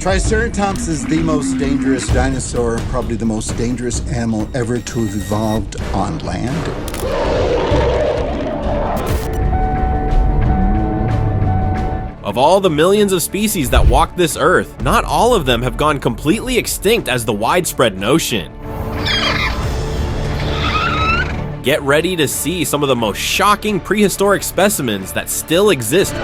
Triceratops is the most dangerous dinosaur, probably the most dangerous animal ever to have evolved on land. Of all the millions of species that walk this earth, not all of them have gone completely extinct as the widespread notion. Get ready to see some of the most shocking prehistoric specimens that still exist.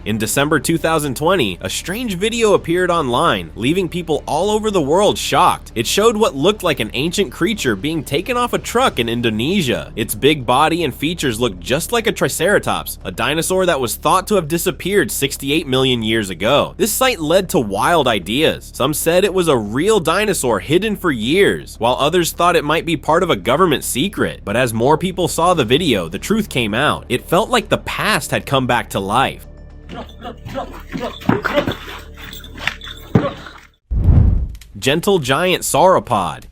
In December 2020, a strange video appeared online, leaving people all over the world shocked. It showed what looked like an ancient creature being taken off a truck in Indonesia. Its big body and features looked just like a Triceratops, a dinosaur that was thought to have disappeared 68 million years ago. This sight led to wild ideas. Some said it was a real dinosaur hidden for years, while others thought it might be part of a government secret. But as more people saw the video, the truth came out. It felt like the past had come back to life. Gentle giant sauropod.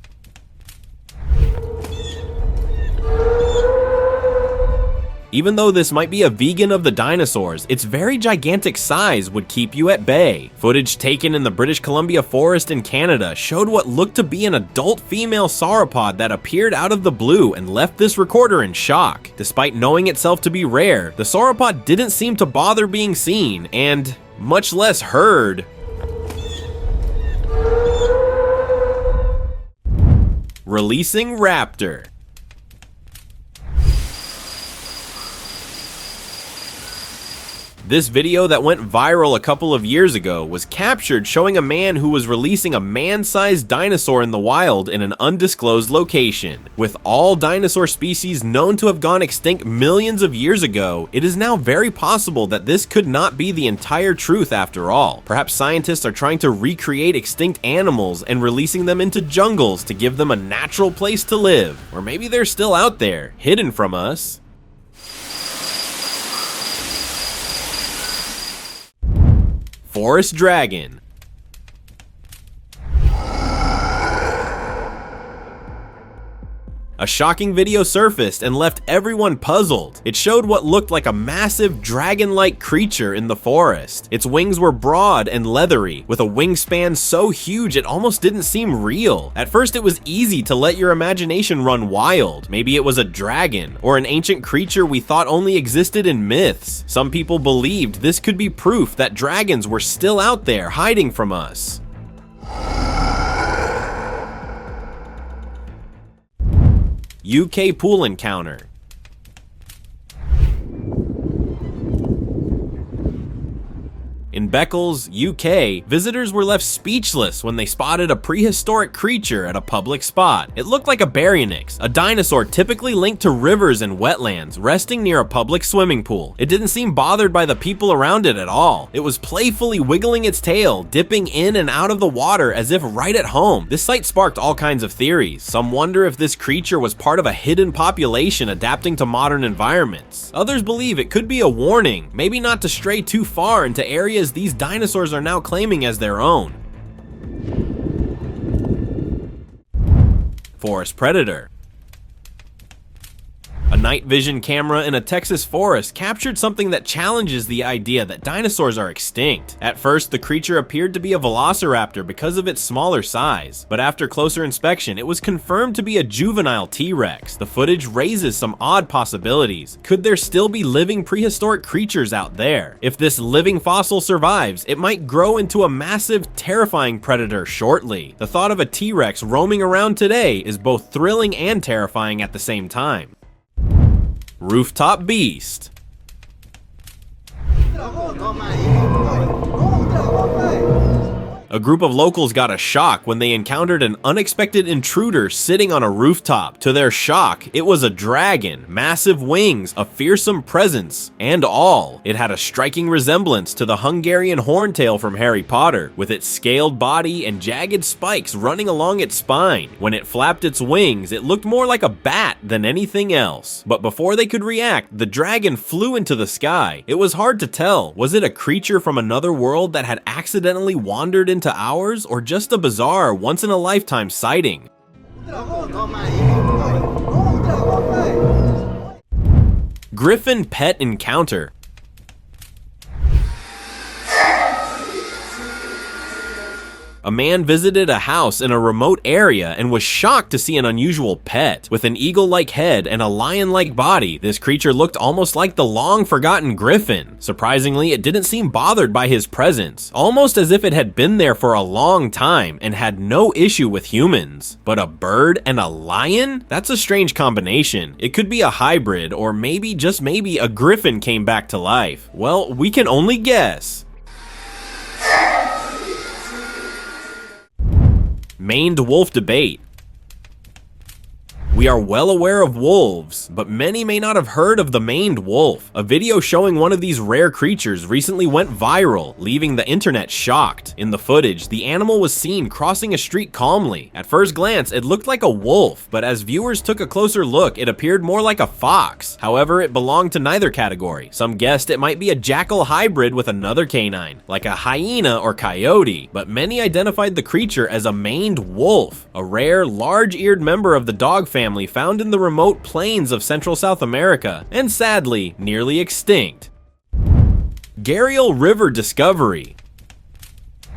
Even though this might be a vegan of the dinosaurs, its very gigantic size would keep you at bay. Footage taken in the British Columbia forest in Canada showed what looked to be an adult female sauropod that appeared out of the blue and left this recorder in shock. Despite knowing itself to be rare, the sauropod didn't seem to bother being seen, and much less heard. Releasing raptor. This video that went viral a couple of years ago was captured showing a man who was releasing a man-sized dinosaur in the wild in an undisclosed location. With all dinosaur species known to have gone extinct millions of years ago, it is now very possible that this could not be the entire truth after all. Perhaps scientists are trying to recreate extinct animals and releasing them into jungles to give them a natural place to live. Or maybe they're still out there, hidden from us. Forest dragon. A shocking video surfaced and left everyone puzzled. It showed what looked like a massive dragon-like creature in the forest. Its wings were broad and leathery, with a wingspan so huge it almost didn't seem real. At first it was easy to let your imagination run wild. Maybe it was a dragon, or an ancient creature we thought only existed in myths. Some people believed this could be proof that dragons were still out there hiding from us. UK pool encounter. In Beccles, UK, visitors were left speechless when they spotted a prehistoric creature at a public spot. It looked like a baryonyx, a dinosaur typically linked to rivers and wetlands, resting near a public swimming pool. It didn't seem bothered by the people around it at all. It was playfully wiggling its tail, dipping in and out of the water as if right at home. This sight sparked all kinds of theories. Some wonder if this creature was part of a hidden population adapting to modern environments. Others believe it could be a warning, maybe not to stray too far into areas these dinosaurs are now claiming as their own. Forest predator. A night vision camera in a Texas forest captured something that challenges the idea that dinosaurs are extinct. At first, the creature appeared to be a velociraptor because of its smaller size, but after closer inspection, it was confirmed to be a juvenile T-Rex. The footage raises some odd possibilities. Could there still be living prehistoric creatures out there? If this living fossil survives, it might grow into a massive, terrifying predator shortly. The thought of a T-Rex roaming around today is both thrilling and terrifying at the same time. Rooftop beast. A group of locals got a shock when they encountered an unexpected intruder sitting on a rooftop. To their shock, it was a dragon, massive wings, a fearsome presence, and all. It had a striking resemblance to the Hungarian horntail from Harry Potter, with its scaled body and jagged spikes running along its spine. When it flapped its wings, it looked more like a bat than anything else. But before they could react, the dragon flew into the sky. It was hard to tell. Was it a creature from another world that had accidentally wandered into ours, or just a bizarre, once-in-a-lifetime sighting? Griffin pet encounter. A man visited a house in a remote area and was shocked to see an unusual pet. With an eagle-like head and a lion-like body, this creature looked almost like the long-forgotten griffin. Surprisingly, it didn't seem bothered by his presence, almost as if it had been there for a long time and had no issue with humans. But a bird and a lion? That's a strange combination. It could be a hybrid, or maybe, just maybe, a griffin came back to life. Well, we can only guess. Maned wolf debate. We are well aware of wolves, but many may not have heard of the maned wolf. A video showing one of these rare creatures recently went viral, leaving the internet shocked. In the footage, the animal was seen crossing a street calmly. At first glance, it looked like a wolf, but as viewers took a closer look, it appeared more like a fox. However, it belonged to neither category. Some guessed it might be a jackal hybrid with another canine, like a hyena or coyote, but many identified the creature as a maned wolf, a rare, large-eared member of the dog family found in the remote plains of Central South America, and sadly, nearly extinct. Gharial River discovery.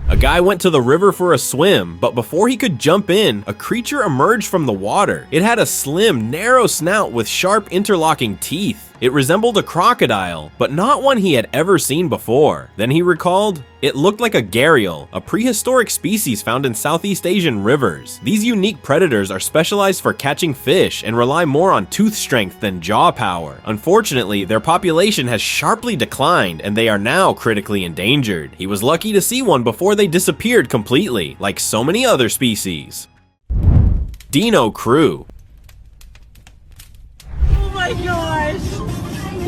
A guy went to the river for a swim, but before he could jump in, a creature emerged from the water. It had a slim, narrow snout with sharp interlocking teeth. It resembled a crocodile, but not one he had ever seen before. Then he recalled, it looked like a gharial, a prehistoric species found in Southeast Asian rivers. These unique predators are specialized for catching fish and rely more on tooth strength than jaw power. Unfortunately, their population has sharply declined and they are now critically endangered. He was lucky to see one before they disappeared completely, like so many other species. Dino crew. Oh my gosh!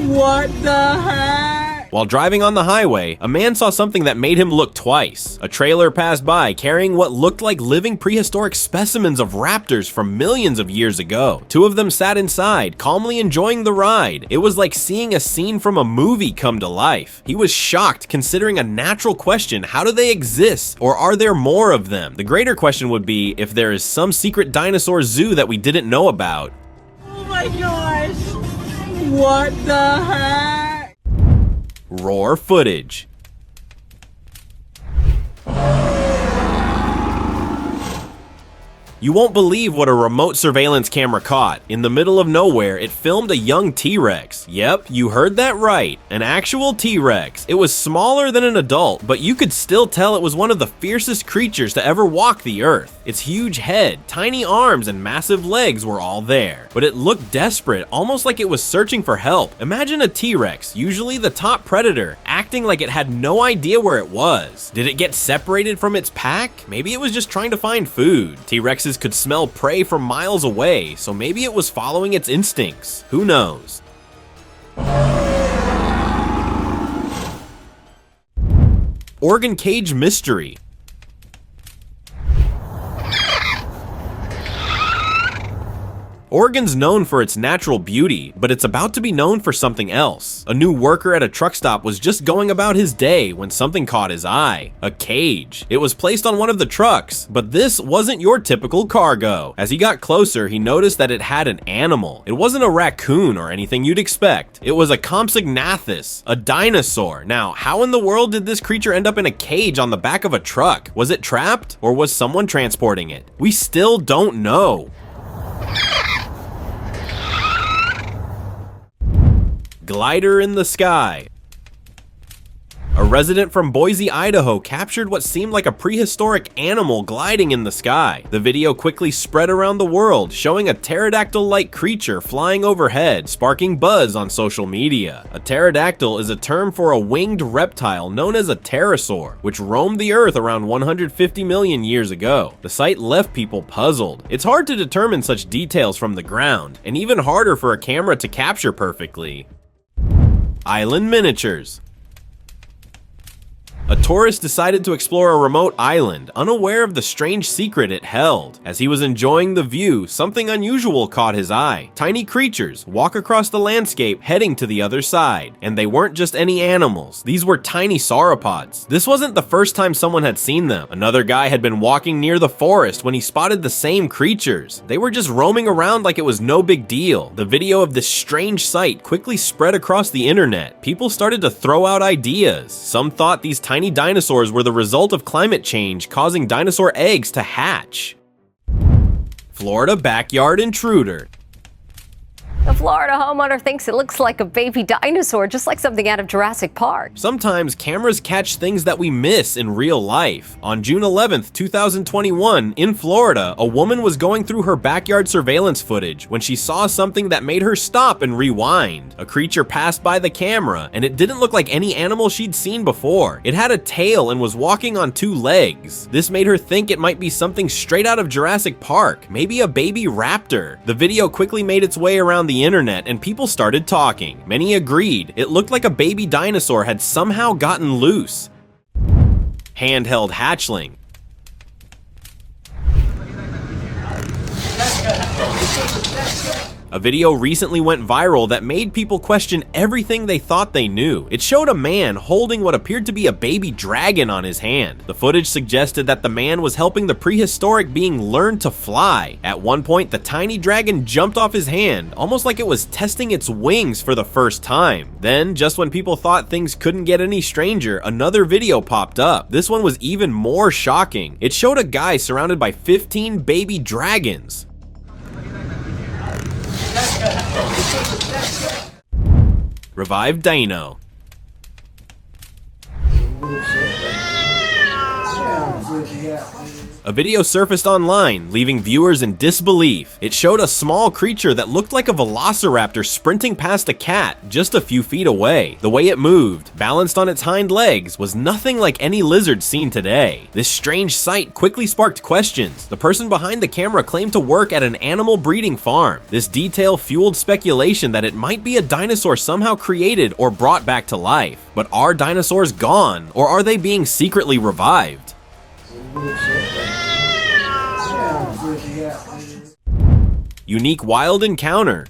What the heck? While driving on the highway, a man saw something that made him look twice. A trailer passed by carrying what looked like living prehistoric specimens of raptors from millions of years ago. Two of them sat inside, calmly enjoying the ride. It was like seeing a scene from a movie come to life. He was shocked, considering a natural question: how do they exist? Or are there more of them? The greater question would be if there is some secret dinosaur zoo that we didn't know about. Oh my gosh! What the heck? Roar footage. You won't believe what a remote surveillance camera caught. In the middle of nowhere, it filmed a young T-Rex. Yep, you heard that right. An actual T-Rex. It was smaller than an adult, but you could still tell it was one of the fiercest creatures to ever walk the earth. Its huge head, tiny arms, and massive legs were all there. But it looked desperate, almost like it was searching for help. Imagine a T-Rex, usually the top predator, acting like it had no idea where it was. Did it get separated from its pack? Maybe it was just trying to find food. T-Rexes could smell prey from miles away, so maybe it was following its instincts. Who knows? Organ cage mystery. Oregon's known for its natural beauty, but it's about to be known for something else. A new worker at a truck stop was just going about his day when something caught his eye. A cage. It was placed on one of the trucks, but this wasn't your typical cargo. As he got closer, he noticed that it had an animal. It wasn't a raccoon or anything you'd expect. It was a Compsognathus, a dinosaur. Now, how in the world did this creature end up in a cage on the back of a truck? Was it trapped, or was someone transporting it? We still don't know. Glider in the sky. A resident from Boise, Idaho captured what seemed like a prehistoric animal gliding in the sky. The video quickly spread around the world, showing a pterodactyl-like creature flying overhead, sparking buzz on social media. A pterodactyl is a term for a winged reptile known as a pterosaur, which roamed the earth around 150 million years ago. The sight left people puzzled. It's hard to determine such details from the ground, and even harder for a camera to capture perfectly. Island miniatures. A tourist decided to explore a remote island, unaware of the strange secret it held. As he was enjoying the view, something unusual caught his eye. Tiny creatures walk across the landscape heading to the other side. And they weren't just any animals, these were tiny sauropods. This wasn't the first time someone had seen them. Another guy had been walking near the forest when he spotted the same creatures. They were just roaming around like it was no big deal. The video of this strange sight quickly spread across the internet. People started to throw out ideas. Some thought these tiny dinosaurs were the result of climate change causing dinosaur eggs to hatch. Florida backyard intruder. A Florida homeowner thinks it looks like a baby dinosaur, just like something out of Jurassic Park. Sometimes cameras catch things that we miss in real life. On June 11th, 2021, in Florida, a woman was going through her backyard surveillance footage when she saw something that made her stop and rewind. A creature passed by the camera, and it didn't look like any animal she'd seen before. It had a tail and was walking on two legs. This made her think it might be something straight out of Jurassic Park, maybe a baby raptor. The video quickly made its way around the internet and people started talking. Many agreed it looked like a baby dinosaur had somehow gotten loose. Handheld hatchling. A video recently went viral that made people question everything they thought they knew. It showed a man holding what appeared to be a baby dragon on his hand. The footage suggested that the man was helping the prehistoric being learn to fly. At one point, the tiny dragon jumped off his hand, almost like it was testing its wings for the first time. Then, just when people thought things couldn't get any stranger, another video popped up. This one was even more shocking. It showed a guy surrounded by 15 baby dragons. Revived dino. A video surfaced online, leaving viewers in disbelief. It showed a small creature that looked like a velociraptor sprinting past a cat just a few feet away. The way it moved, balanced on its hind legs, was nothing like any lizard seen today. This strange sight quickly sparked questions. The person behind the camera claimed to work at an animal breeding farm. This detail fueled speculation that it might be a dinosaur somehow created or brought back to life. But are dinosaurs gone, or are they being secretly revived? Unique wild encounter.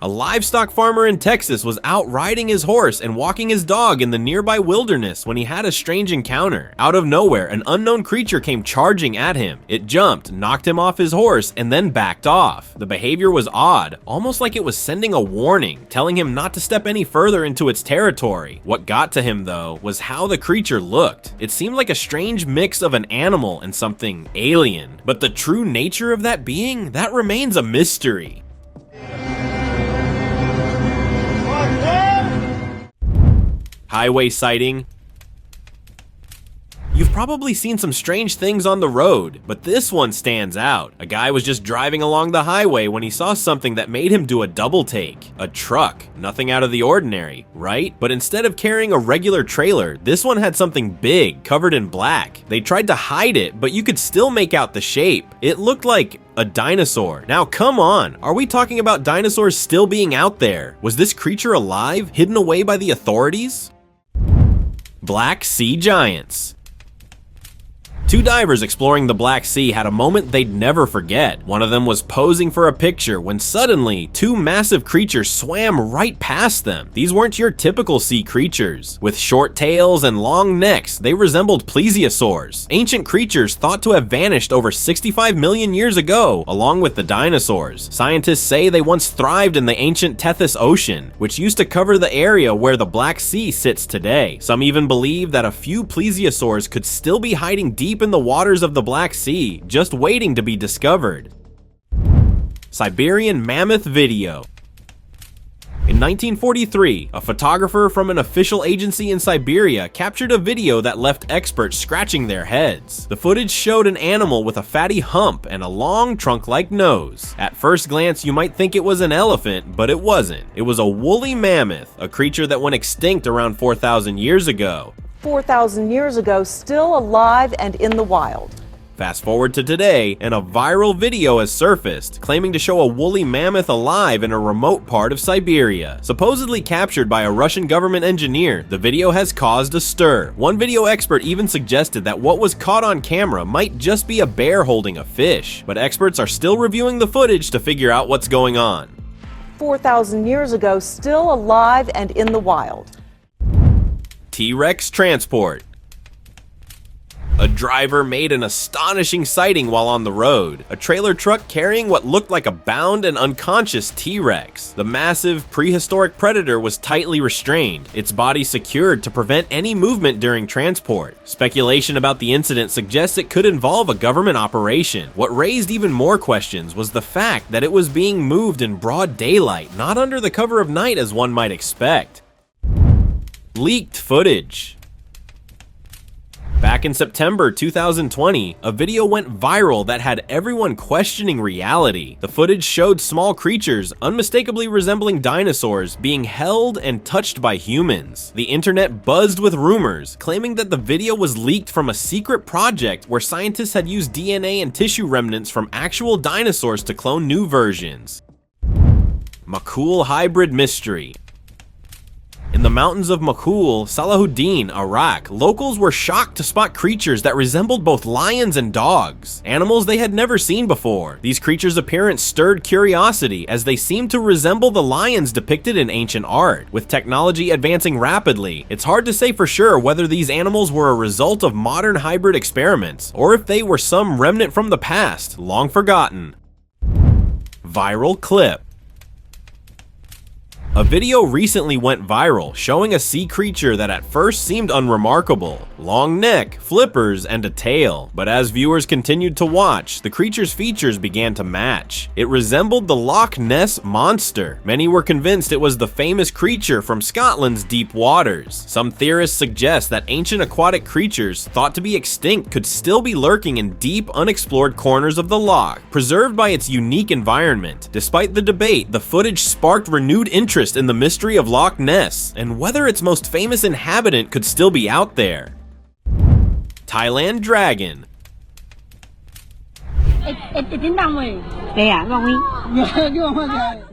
A livestock farmer in Texas was out riding his horse and walking his dog in the nearby wilderness when he had a strange encounter. Out of nowhere, an unknown creature came charging at him. It jumped, knocked him off his horse, and then backed off. The behavior was odd, almost like it was sending a warning, telling him not to step any further into its territory. What got to him, though, was how the creature looked. It seemed like a strange mix of an animal and something alien. But the true nature of that being, that remains a mystery. Highway sighting. You've probably seen some strange things on the road, but this one stands out. A guy was just driving along the highway when he saw something that made him do a double take. A truck. Nothing out of the ordinary, right? But instead of carrying a regular trailer, this one had something big, covered in black. They tried to hide it, but you could still make out the shape. It looked like a dinosaur. Now come on, are we talking about dinosaurs still being out there? Was this creature alive, hidden away by the authorities? Black Sea Giants. Two divers exploring the Black Sea had a moment they'd never forget. One of them was posing for a picture when suddenly two massive creatures swam right past them. These weren't your typical sea creatures. With short tails and long necks, they resembled plesiosaurs, ancient creatures thought to have vanished over 65 million years ago, along with the dinosaurs. Scientists say they once thrived in the ancient Tethys Ocean, which used to cover the area where the Black Sea sits today. Some even believe that a few plesiosaurs could still be hiding deep in the waters of the Black Sea, just waiting to be discovered. Siberian mammoth video. In 1943, a photographer from an official agency in Siberia captured a video that left experts scratching their heads. The footage showed an animal with a fatty hump and a long trunk-like nose. At first glance, you might think it was an elephant, but it wasn't. It was a woolly mammoth, a creature that went extinct around 4,000 years ago. 4,000 years ago, still alive and in the wild. Fast forward to today, and a viral video has surfaced, claiming to show a woolly mammoth alive in a remote part of Siberia. Supposedly captured by a Russian government engineer, the video has caused a stir. One video expert even suggested that what was caught on camera might just be a bear holding a fish, but experts are still reviewing the footage to figure out what's going on. 4,000 years ago, still alive and in the wild. T-Rex transport. A driver made an astonishing sighting while on the road. A trailer truck carrying what looked like a bound and unconscious T-Rex. The massive, prehistoric predator was tightly restrained, its body secured to prevent any movement during transport. Speculation about the incident suggests it could involve a government operation. What raised even more questions was the fact that it was being moved in broad daylight, not under the cover of night as one might expect. Leaked footage. Back in September 2020, a video went viral that had everyone questioning reality. The footage showed small creatures, unmistakably resembling dinosaurs, being held and touched by humans. The internet buzzed with rumors, claiming that the video was leaked from a secret project where scientists had used DNA and tissue remnants from actual dinosaurs to clone new versions. Makul hybrid mystery. In the mountains of Makul, Salahuddin, Iraq, locals were shocked to spot creatures that resembled both lions and dogs, animals they had never seen before. These creatures' appearance stirred curiosity as they seemed to resemble the lions depicted in ancient art. With technology advancing rapidly, it's hard to say for sure whether these animals were a result of modern hybrid experiments, or if they were some remnant from the past, long forgotten. Viral clip. A video recently went viral showing a sea creature that at first seemed unremarkable. Long neck, flippers, and a tail. But as viewers continued to watch, the creature's features began to match. It resembled the Loch Ness Monster. Many were convinced it was the famous creature from Scotland's deep waters. Some theorists suggest that ancient aquatic creatures thought to be extinct could still be lurking in deep, unexplored corners of the loch, preserved by its unique environment. Despite the debate, the footage sparked renewed interest in the mystery of Loch Ness and whether its most famous inhabitant could still be out there. Thailand dragon.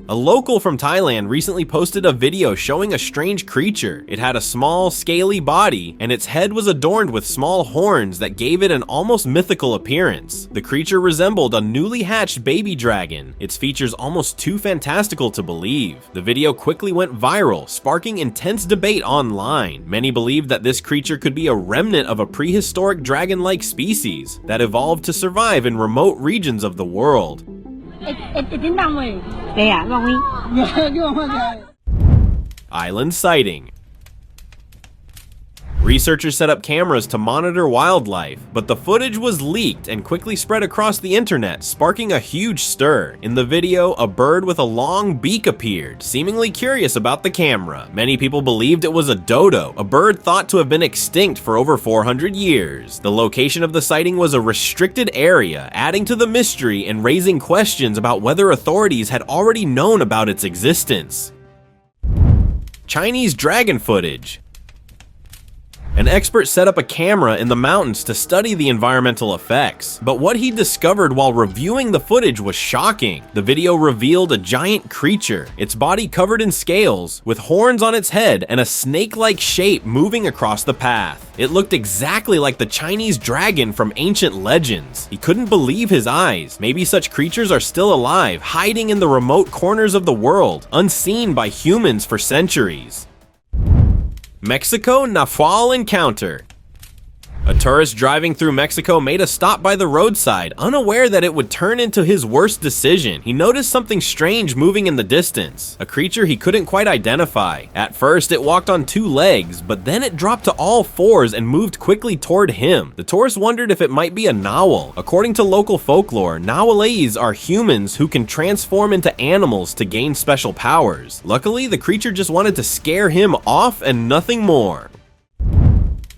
A local from Thailand recently posted a video showing a strange creature. It had a small, scaly body, and its head was adorned with small horns that gave it an almost mythical appearance. The creature resembled a newly hatched baby dragon, its features almost too fantastical to believe. The video quickly went viral, sparking intense debate online. Many believed that this creature could be a remnant of a prehistoric dragon-like species that evolved to survive in remote regions of the world. Island sighting. Researchers set up cameras to monitor wildlife, but the footage was leaked and quickly spread across the internet, sparking a huge stir. In the video, a bird with a long beak appeared, seemingly curious about the camera. Many people believed it was a dodo, a bird thought to have been extinct for over 400 years. The location of the sighting was a restricted area, adding to the mystery and raising questions about whether authorities had already known about its existence. Chinese dragon footage. An expert set up a camera in the mountains to study the environmental effects, but what he discovered while reviewing the footage was shocking. The video revealed a giant creature, its body covered in scales, with horns on its head and a snake-like shape moving across the path. It looked exactly like the Chinese dragon from ancient legends. He couldn't believe his eyes. Maybe such creatures are still alive, hiding in the remote corners of the world, unseen by humans for centuries. Mexico Nahual encounter. A tourist driving through Mexico made a stop by the roadside, unaware that it would turn into his worst decision. He noticed something strange moving in the distance, a creature he couldn't quite identify. At first, it walked on two legs, but then it dropped to all fours and moved quickly toward him. The tourist wondered if it might be a nahual. According to local folklore, nahuales are humans who can transform into animals to gain special powers. Luckily, the creature just wanted to scare him off and nothing more.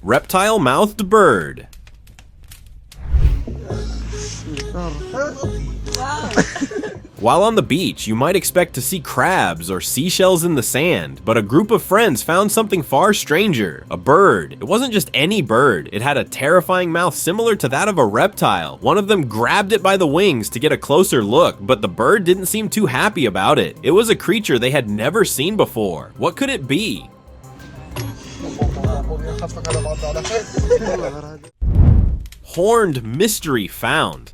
Reptile-mouthed bird. While on the beach, you might expect to see crabs or seashells in the sand, but a group of friends found something far stranger, a bird. It wasn't just any bird, it had a terrifying mouth similar to that of a reptile. One of them grabbed it by the wings to get a closer look, but the bird didn't seem too happy about it. It was a creature they had never seen before. What could it be? Horned mystery found.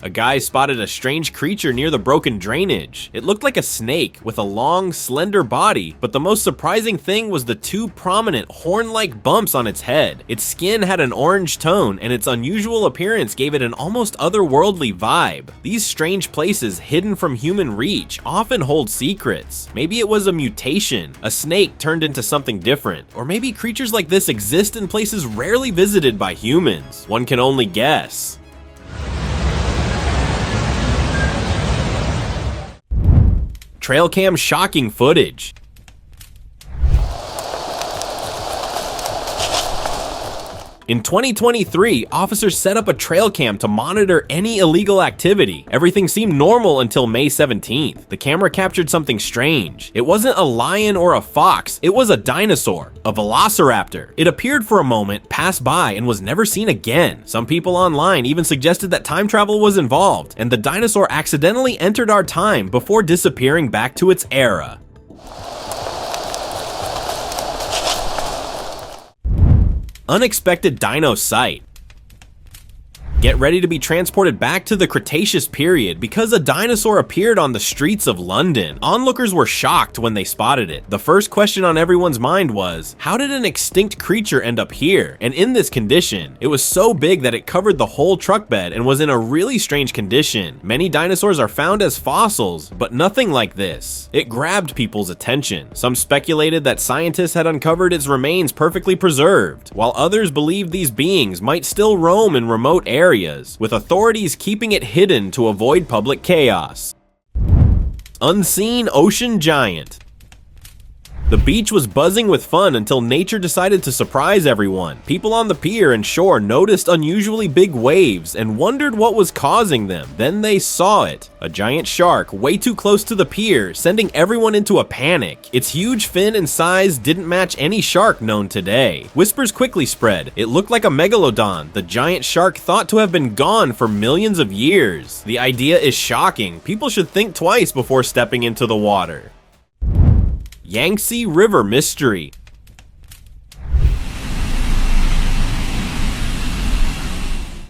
A guy spotted a strange creature near the broken drainage. It looked like a snake with a long, slender body, but the most surprising thing was the two prominent horn-like bumps on its head. Its skin had an orange tone, and its unusual appearance gave it an almost otherworldly vibe. These strange places hidden from human reach often hold secrets. Maybe it was a mutation, a snake turned into something different, or maybe creatures like this exist in places rarely visited by humans. One can only guess. Trail cam shocking footage. In 2023, officers set up a trail cam to monitor any illegal activity. Everything seemed normal until May 17th. The camera captured something strange. It wasn't a lion or a fox, it was a dinosaur, a velociraptor. It appeared for a moment, passed by, and was never seen again. Some people online even suggested that time travel was involved, and the dinosaur accidentally entered our time before disappearing back to its era. Unexpected dino sight. Get ready to be transported back to the Cretaceous period because a dinosaur appeared on the streets of London. Onlookers were shocked when they spotted it. The first question on everyone's mind was, how did an extinct creature end up here and in this condition? It was so big that it covered the whole truck bed and was in a really strange condition. Many dinosaurs are found as fossils, but nothing like this. It grabbed people's attention. Some speculated that scientists had uncovered its remains perfectly preserved, while others believed these beings might still roam in remote areas, with authorities keeping it hidden to avoid public chaos. Unseen ocean giant. The beach was buzzing with fun until nature decided to surprise everyone. People on the pier and shore noticed unusually big waves and wondered what was causing them. Then they saw it. A giant shark way too close to the pier, sending everyone into a panic. Its huge fin and size didn't match any shark known today. Whispers quickly spread. It looked like a megalodon, the giant shark thought to have been gone for millions of years. The idea is shocking. People should think twice before stepping into the water. Yangtze River mystery.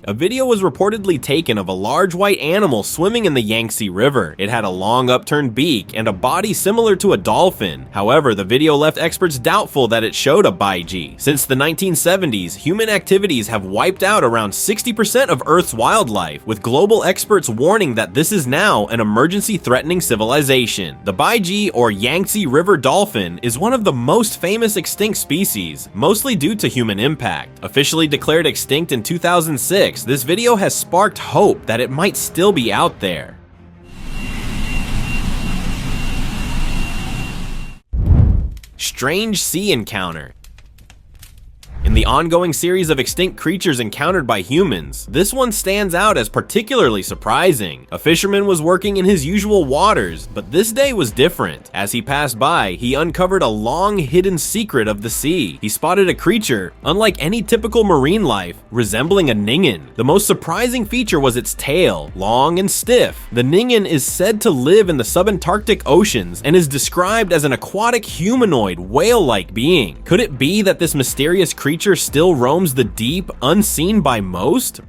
A video was reportedly taken of a large white animal swimming in the Yangtze River. It had a long upturned beak and a body similar to a dolphin. However, the video left experts doubtful that it showed a baiji. Since the 1970s, human activities have wiped out around 60% of Earth's wildlife, with global experts warning that this is now an emergency-threatening civilization. The baiji, or Yangtze River dolphin, is one of the most famous extinct species, mostly due to human impact. Officially declared extinct in 2006, this video has sparked hope that it might still be out there. Strange sea encounter. In the ongoing series of extinct creatures encountered by humans, this one stands out as particularly surprising. A fisherman was working in his usual waters, but this day was different. As he passed by, he uncovered a long hidden secret of the sea. He spotted a creature, unlike any typical marine life, resembling a ningen. The most surprising feature was its tail, long and stiff. The ningen is said to live in the subantarctic oceans and is described as an aquatic humanoid, whale-like being. Could it be that this mysterious creature still roams the deep, unseen by most?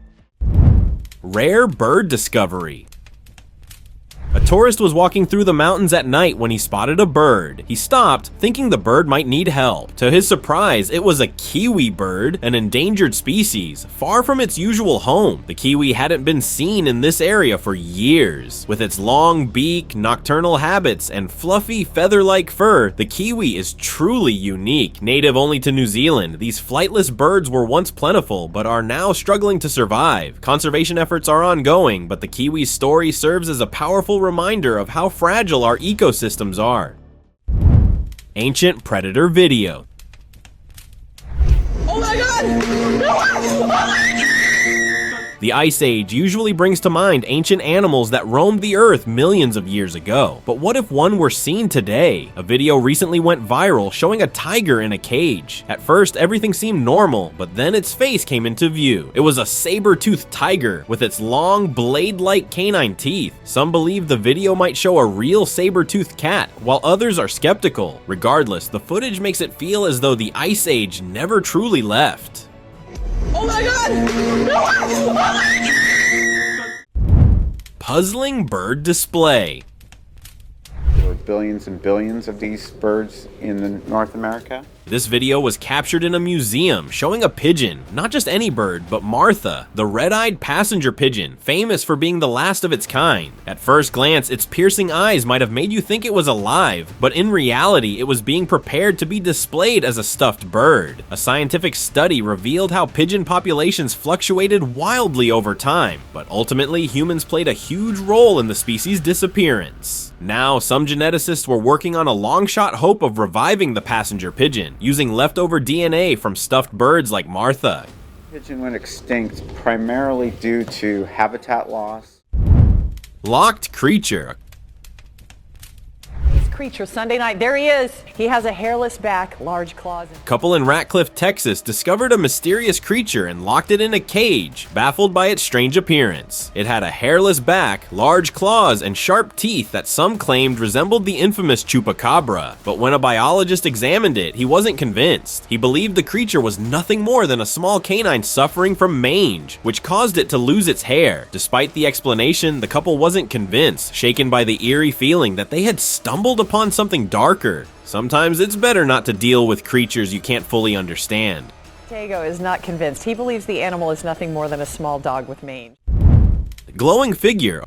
Rare bird discovery. A tourist was walking through the mountains at night when he spotted a bird. He stopped, thinking the bird might need help. To his surprise, it was a kiwi bird, an endangered species, far from its usual home. The kiwi hadn't been seen in this area for years. With its long beak, nocturnal habits, and fluffy feather-like fur, the kiwi is truly unique. Native only to New Zealand, these flightless birds were once plentiful, but are now struggling to survive. Conservation efforts are ongoing, but the kiwi's story serves as a powerful reminder of how fragile our ecosystems are. Ancient predator video. Oh my god! The Ice Age usually brings to mind ancient animals that roamed the earth millions of years ago. But what if one were seen today? A video recently went viral showing a tiger in a cage. At first, everything seemed normal, but then its face came into view. It was a saber-toothed tiger with its long, blade-like canine teeth. Some believe the video might show a real saber-toothed cat, while others are skeptical. Regardless, the footage makes it feel as though the Ice Age never truly left. Oh my God! Puzzling bird display. There were billions and billions of these birds in North America. This video was captured in a museum showing a pigeon, not just any bird, but Martha, the red-eyed passenger pigeon, famous for being the last of its kind. At first glance, its piercing eyes might have made you think it was alive, but in reality, it was being prepared to be displayed as a stuffed bird. A scientific study revealed how pigeon populations fluctuated wildly over time, but ultimately humans played a huge role in the species' disappearance. Now, some geneticists were working on a long-shot hope of reviving the passenger pigeon, using leftover DNA from stuffed birds like Martha. Pigeon went extinct primarily due to habitat loss. Locked creature. Creature Sunday night. There he is. He has a hairless back, large claws. Couple in Ratcliffe, Texas discovered a mysterious creature and locked it in a cage, baffled by its strange appearance. It had a hairless back, large claws, and sharp teeth that some claimed resembled the infamous chupacabra. But when a biologist examined it, he wasn't convinced. He believed the creature was nothing more than a small canine suffering from mange, which caused it to lose its hair. Despite the explanation, the couple wasn't convinced, shaken by the eerie feeling that they had stumbled upon something darker. Sometimes it's better not to deal with creatures you can't fully understand. Diego is not convinced. He believes the animal is nothing more than a small dog with mange. Glowing figure.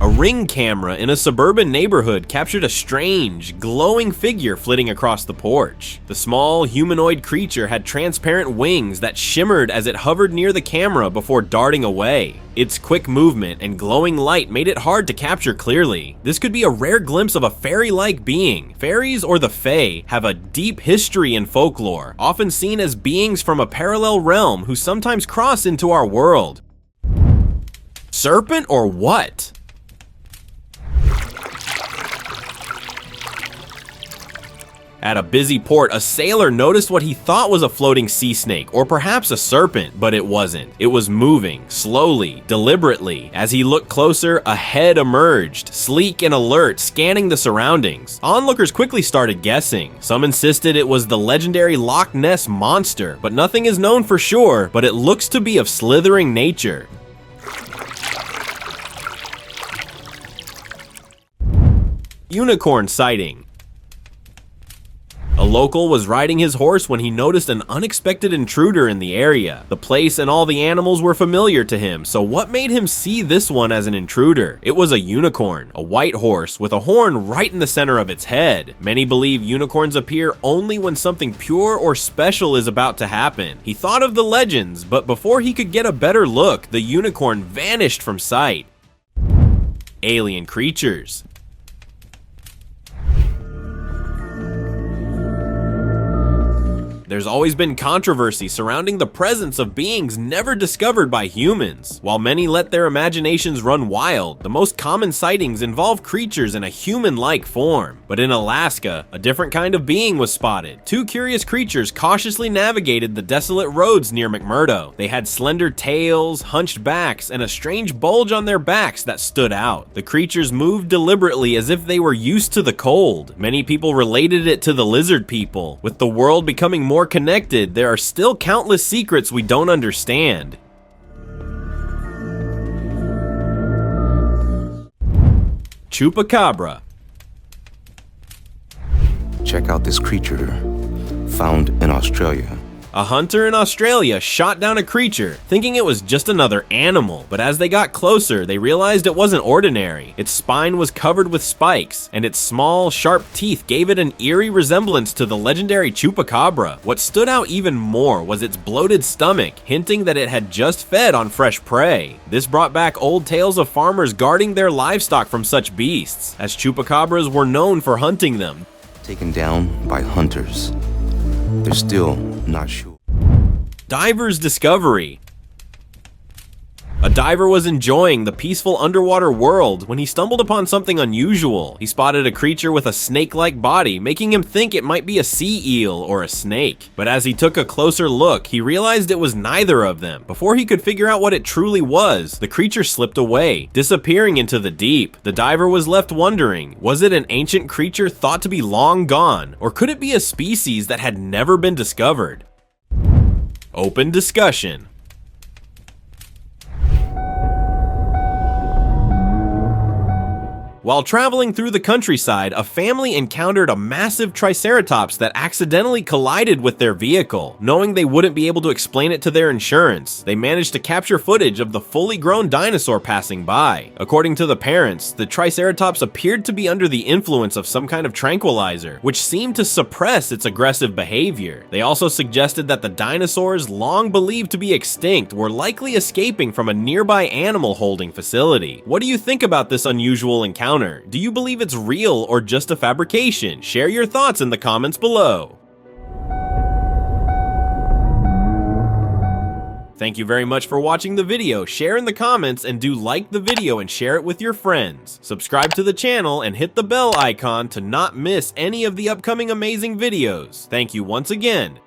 A Ring camera in a suburban neighborhood captured a strange, glowing figure flitting across the porch. The small, humanoid creature had transparent wings that shimmered as it hovered near the camera before darting away. Its quick movement and glowing light made it hard to capture clearly. This could be a rare glimpse of a fairy-like being. Fairies, or the Fae, have a deep history in folklore, often seen as beings from a parallel realm who sometimes cross into our world. Serpent or what? At a busy port, a sailor noticed what he thought was a floating sea snake, or perhaps a serpent, but it wasn't. It was moving, slowly, deliberately. As he looked closer, a head emerged, sleek and alert, scanning the surroundings. Onlookers quickly started guessing. Some insisted it was the legendary Loch Ness Monster, but nothing is known for sure, but it looks to be of slithering nature. Unicorn sighting. A local was riding his horse when he noticed an unexpected intruder in the area. The place and all the animals were familiar to him, so what made him see this one as an intruder? It was a unicorn, a white horse with a horn right in the center of its head. Many believe unicorns appear only when something pure or special is about to happen. He thought of the legends, but before he could get a better look, the unicorn vanished from sight. Alien creatures. There's always been controversy surrounding the presence of beings never discovered by humans. While many let their imaginations run wild, the most common sightings involve creatures in a human-like form. But in Alaska, a different kind of being was spotted. Two curious creatures cautiously navigated the desolate roads near McMurdo. They had slender tails, hunched backs, and a strange bulge on their backs that stood out. The creatures moved deliberately as if they were used to the cold. Many people related it to the lizard people. With the world becoming more connected, there are still countless secrets we don't understand. Chupacabra. Check out this creature found in Australia. A hunter in Australia shot down a creature, thinking it was just another animal, but as they got closer, they realized it wasn't ordinary. Its spine was covered with spikes, and its small, sharp teeth gave it an eerie resemblance to the legendary Chupacabra. What stood out even more was its bloated stomach, hinting that it had just fed on fresh prey. This brought back old tales of farmers guarding their livestock from such beasts, as Chupacabras were known for hunting them. Taken down by hunters. They're still not sure. Diver's discovery. A diver was enjoying the peaceful underwater world when he stumbled upon something unusual. He spotted a creature with a snake-like body, making him think it might be a sea eel or a snake. But as he took a closer look, he realized it was neither of them. Before he could figure out what it truly was, the creature slipped away, disappearing into the deep. The diver was left wondering, was it an ancient creature thought to be long gone, or could it be a species that had never been discovered? Open discussion. While traveling through the countryside, a family encountered a massive triceratops that accidentally collided with their vehicle. Knowing they wouldn't be able to explain it to their insurance, they managed to capture footage of the fully grown dinosaur passing by. According to the parents, the triceratops appeared to be under the influence of some kind of tranquilizer, which seemed to suppress its aggressive behavior. They also suggested that the dinosaurs, long believed to be extinct, were likely escaping from a nearby animal holding facility. What do you think about this unusual encounter? Do you believe it's real or just a fabrication? Share your thoughts in the comments below. Thank you very much for watching the video. Share in the comments and do like the video and share it with your friends. Subscribe to the channel and hit the bell icon to not miss any of the upcoming amazing videos. Thank you once again,